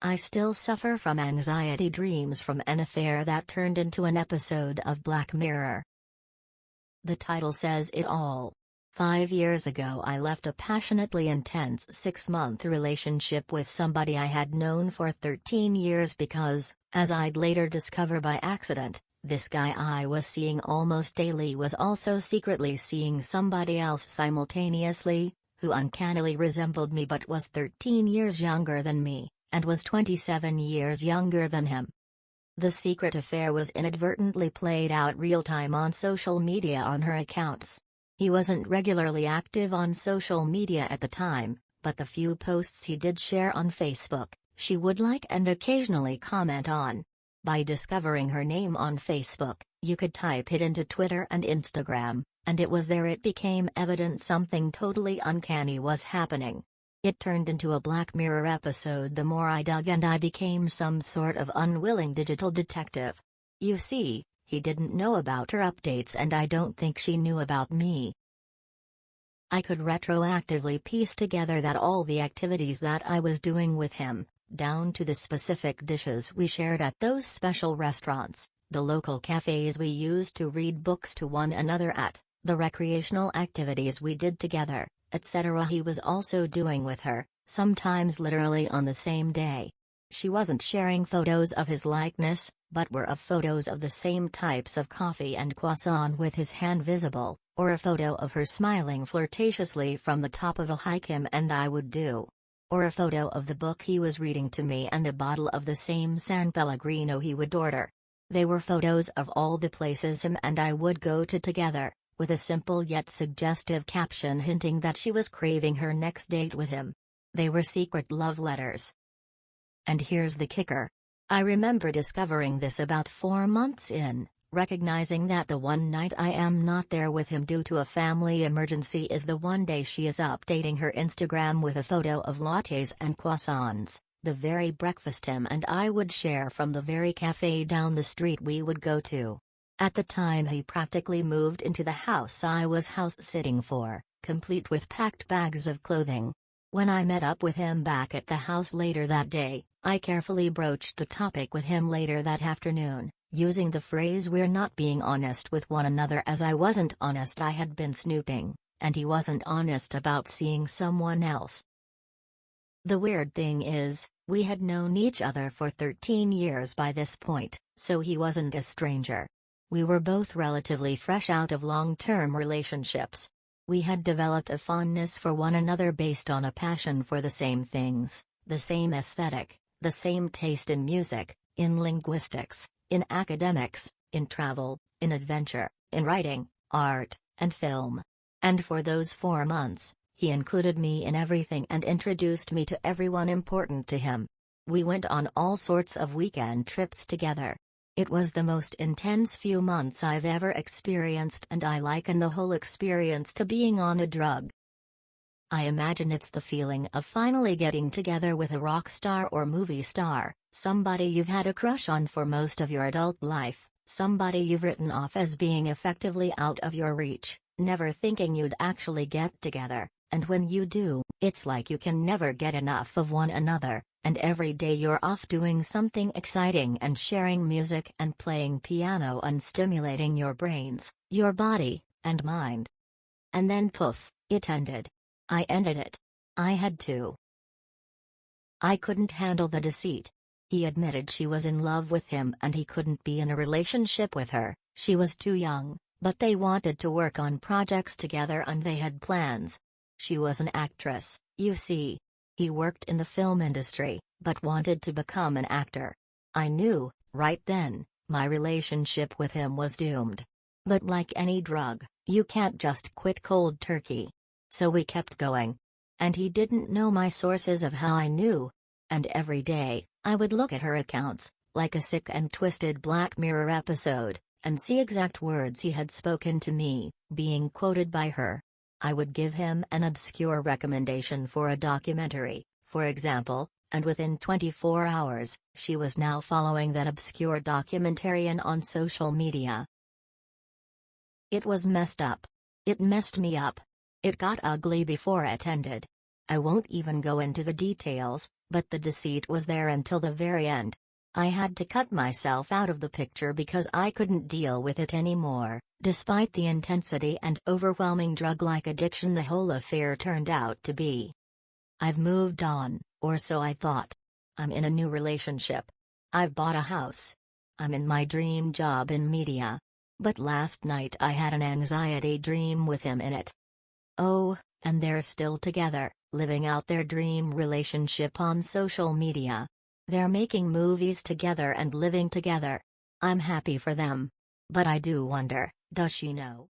I still suffer from anxiety dreams from an affair that turned into an episode of Black Mirror. The title says it all. 5 years ago I left a passionately intense 6-month relationship with somebody I had known for 13 years because, as I'd later discover by accident, this guy I was seeing almost daily was also secretly seeing somebody else simultaneously, who uncannily resembled me but was 13 years younger than me, and was 27 years younger than him. The secret affair was inadvertently played out real-time on social media on her accounts. He wasn't regularly active on social media at the time, but the few posts he did share on Facebook, she would like and occasionally comment on. By discovering her name on Facebook, you could type it into Twitter and Instagram, and it was there it became evident something totally uncanny was happening. It turned into a Black Mirror episode the more I dug, and I became some sort of unwilling digital detective. You see, he didn't know about her updates and I don't think she knew about me. I could retroactively piece together that all the activities that I was doing with him, down to the specific dishes we shared at those special restaurants, the local cafes we used to read books to one another at, the recreational activities we did together, etc. he was also doing with her, sometimes literally on the same day. She wasn't sharing photos of his likeness, but were of photos of the same types of coffee and croissant with his hand visible, or a photo of her smiling flirtatiously from the top of a hike him and I would do. Or a photo of the book he was reading to me and a bottle of the same San Pellegrino he would order. They were photos of all the places him and I would go to together, with a simple yet suggestive caption hinting that she was craving her next date with him. They were secret love letters. And here's the kicker. I remember discovering this about 4 months in, recognizing that the one night I am not there with him due to a family emergency is the one day she is updating her Instagram with a photo of lattes and croissants, the very breakfast him and I would share from the very cafe down the street we would go to. At the time he practically moved into the house I was house sitting for, complete with packed bags of clothing. When I met up with him back at the house later that day, I carefully broached the topic with him later that afternoon, using the phrase "we're not being honest with one another" as I wasn't honest I had been snooping, and he wasn't honest about seeing someone else. The weird thing is, we had known each other for 13 years by this point, so he wasn't a stranger. We were both relatively fresh out of long-term relationships. We had developed a fondness for one another based on a passion for the same things, the same aesthetic, the same taste in music, in linguistics, in academics, in travel, in adventure, in writing, art, and film. And for those 4 months, he included me in everything and introduced me to everyone important to him. We went on all sorts of weekend trips together. It was the most intense few months I've ever experienced, and I liken the whole experience to being on a drug. I imagine it's the feeling of finally getting together with a rock star or movie star, somebody you've had a crush on for most of your adult life, somebody you've written off as being effectively out of your reach, never thinking you'd actually get together, and when you do, it's like you can never get enough of one another. And every day you're off doing something exciting and sharing music and playing piano and stimulating your brains, your body, and mind. And then poof, it ended. I ended it. I had to. I couldn't handle the deceit. He admitted she was in love with him and he couldn't be in a relationship with her, she was too young, but they wanted to work on projects together and they had plans. She was an actress, you see. He worked in the film industry, but wanted to become an actor. I knew, right then, my relationship with him was doomed. But like any drug, you can't just quit cold turkey. So we kept going. And he didn't know my sources of how I knew. And every day, I would look at her accounts, like a sick and twisted Black Mirror episode, and see exact words he had spoken to me, being quoted by her. I would give him an obscure recommendation for a documentary, for example, and within 24 hours, she was now following that obscure documentarian on social media. It was messed up. It messed me up. It got ugly before it ended. I won't even go into the details, But the deceit was there until the very end. I had to cut myself out of the picture because I couldn't deal with it anymore. Despite the intensity and overwhelming drug-like addiction the whole affair turned out to be. I've moved on, or so I thought. I'm in a new relationship. I've bought a house. I'm in my dream job in media. But last night I had an anxiety dream with him in it. Oh, and they're still together, living out their dream relationship on social media. They're making movies together and living together. I'm happy for them. But I do wonder, does she know?